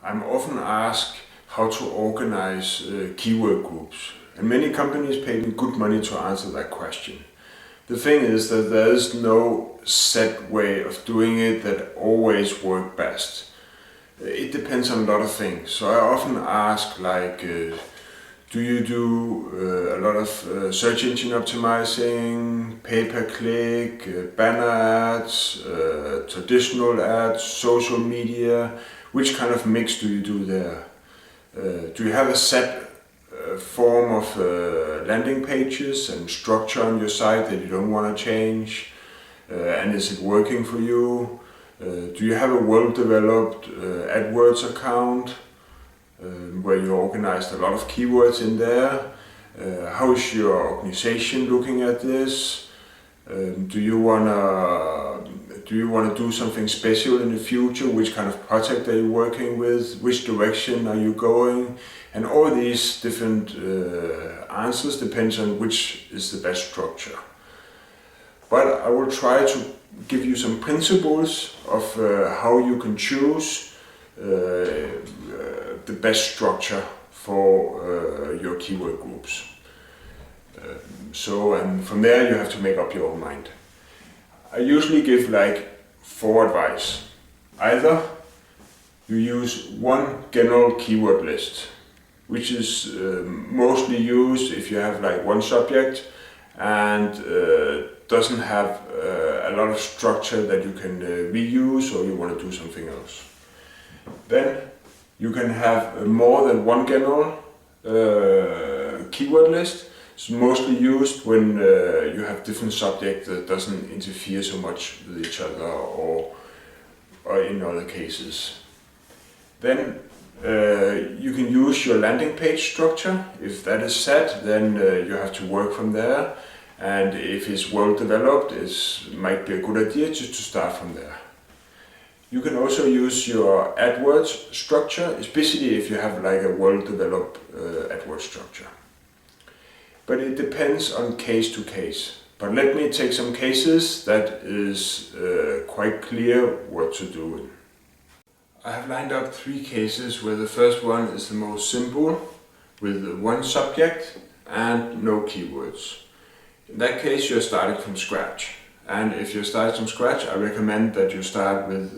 I'm often asked how to organize keyword groups, and many companies pay me good money to answer that question. The thing is that there is no set way of doing it that always works best. It depends on a lot of things. So I often ask do you do a lot of search engine optimizing, pay-per-click, banner ads, traditional ads, social media? Which kind of mix do you do there? Do you have a set form of landing pages and structure on your site that you don't want to change? And is it working for you? Do you have a well-developed AdWords account where you organized a lot of keywords in there? How is your organization looking at this? Do you want to do something special in the future? Which kind of project are you working with? Which direction are you going? And all these different answers depends on which is the best structure. But I will try to give you some principles of how you can choose the best structure for your keyword groups. And from there you have to make up your own mind. I usually give 4 advice. Either you use one general keyword list, which is mostly used if you have one subject and doesn't have a lot of structure that you can reuse, or you want to do something else. Then you can have more than one general keyword list. It's mostly used when you have different subjects that doesn't interfere so much with each other or in other cases. Then you can use your landing page structure. If that is set, then you have to work from there. And if it's well developed, it might be a good idea just to start from there. You can also use your AdWords structure, especially if you have a well-developed AdWords structure. But it depends on case to case. But let me take some cases that is quite clear what to do. I have lined up 3 cases where the first one is the most simple, with one subject and no keywords. In that case, you're starting from scratch. And if you're starting from scratch, I recommend that you start with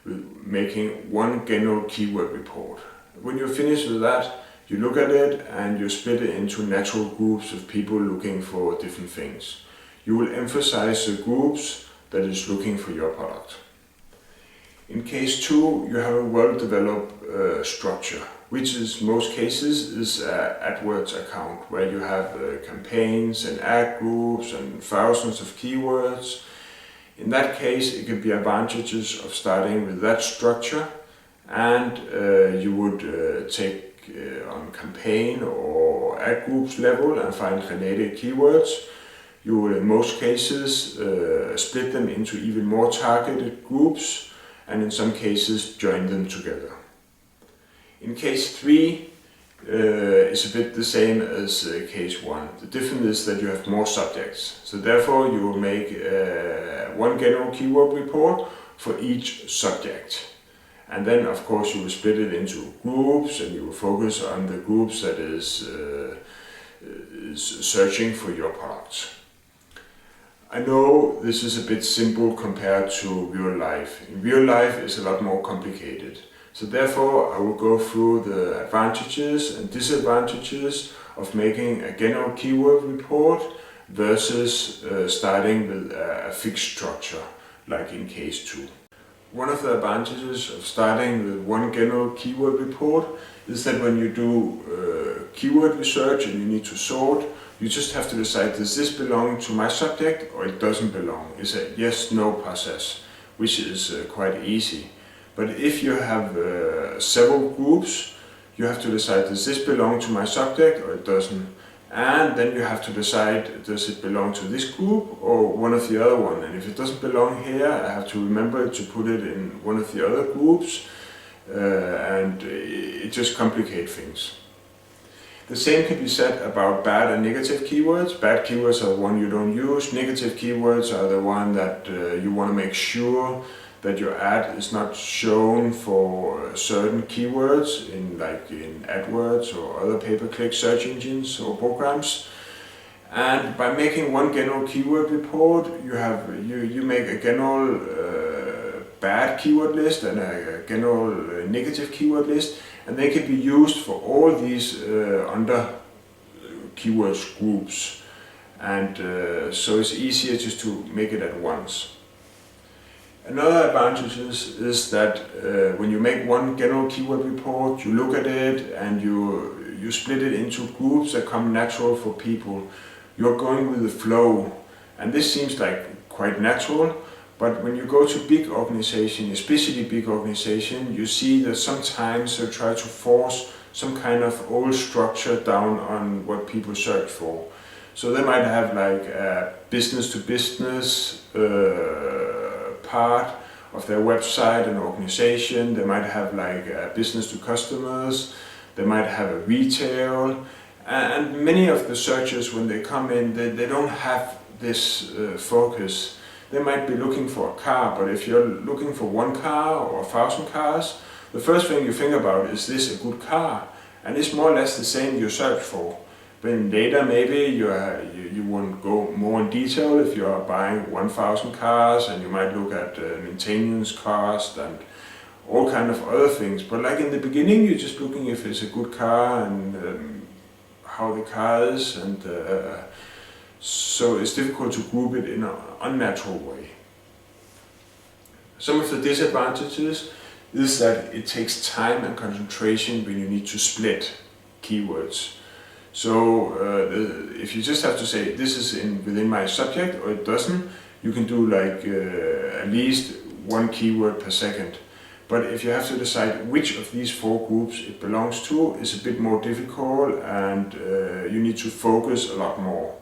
making one general keyword report. When you're finished with that, you look at it and you split it into natural groups of people looking for different things. You will emphasize the groups that is looking for your product. In case 2, you have a well-developed structure, which is most cases is an AdWords account where you have campaigns and ad groups and thousands of keywords. In that case, it could be advantages of starting with that structure, and you would take on campaign or ad groups level and find related keywords. You will in most cases split them into even more targeted groups, and in some cases join them together. In case 3, it's a bit the same as case 1. The difference is that you have more subjects. So therefore you will make one general keyword report for each subject. And then of course you will split it into groups, and you will focus on the groups that is searching for your products. I know this is a bit simple compared to real life. In real life it's a lot more complicated. So therefore I will go through the advantages and disadvantages of making a general keyword report versus starting with a fixed structure, like in case 2. One of the advantages of starting with one general keyword report is that when you do keyword research and you need to sort, you just have to decide, does this belong to my subject or it doesn't belong? It's a yes-no process, which is quite easy. But if you have several groups, you have to decide, does this belong to my subject or it doesn't? And then you have to decide, does it belong to this group or one of the other one? And if it doesn't belong here, I have to remember to put it in one of the other groups, and it just complicates things. The same can be said about bad and negative keywords. Bad keywords are the one you don't use. Negative keywords are the one that you want to make sure that your ad is not shown for certain keywords in AdWords or other pay-per-click search engines or programs. And by making one general keyword report, you make a general bad keyword list and a general negative keyword list, and they can be used for all these under keywords groups. And so it's easier just to make it at once. Another advantage is that when you make one general keyword report, you look at it and you split it into groups that come natural for people. You're going with the flow, and this seems like quite natural, but when you go to big organization, especially big organization, you see that sometimes they try to force some kind of old structure down on what people search for. So they might have like a business to business part of their website and organization. They might have like a business to customers. They might have a retail. And many of the searchers, when they come in, they don't have this focus. They might be looking for a car, but if you're looking for one car or 1,000 cars, the first thing you think about is this a good car? And it's more or less the same you search for. Then later maybe you won't go more in detail if you are buying 1,000 cars, and you might look at maintenance cost and all kind of other things. But like in the beginning, you're just looking if it's a good car and how the car is, and so it's difficult to group it in an unnatural way. Some of the disadvantages is that it takes time and concentration when you need to split keywords. So if you just have to say this is within my subject or it doesn't, you can do like at least one keyword per second. But if you have to decide which of these 4 groups it belongs to, it's a bit more difficult, and you need to focus a lot more.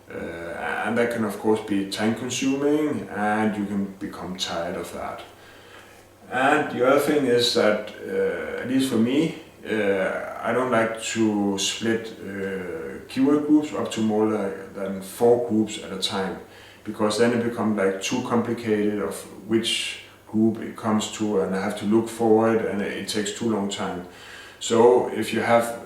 And that can of course be time consuming, and you can become tired of that. And the other thing is that, at least for me, I don't like to split keyword groups up to more than 4 groups at a time, because then it becomes like too complicated of which group it comes to, and I have to look for it, and it takes too long time. So if you have,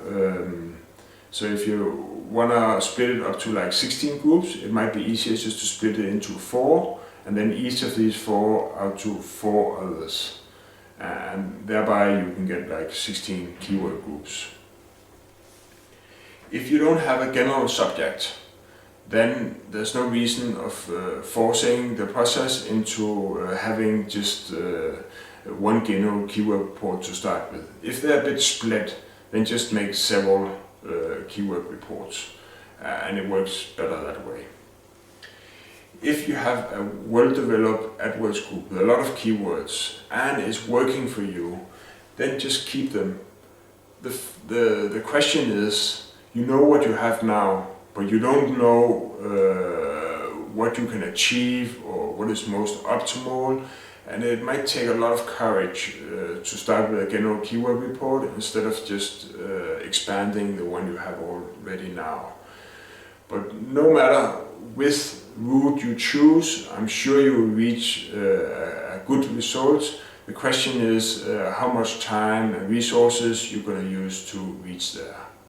if you wanna split it up to like 16 groups, it might be easier just to split it into 4, and then each of these 4 out to 4 others. And thereby you can get like 16 keyword groups. If you don't have a general subject, then there's no reason of forcing the process into having just one general keyword report to start with. If they're a bit split, then just make several keyword reports, and it works better that way. If you have a well-developed AdWords group with a lot of keywords and it's working for you, then just keep them. The question is, you know what you have now, but you don't know what you can achieve or what is most optimal, and it might take a lot of courage to start with a general keyword report instead of just expanding the one you have already now. But no matter which route you choose, I'm sure you will reach a good result. The question is how much time and resources you're going to use to reach there.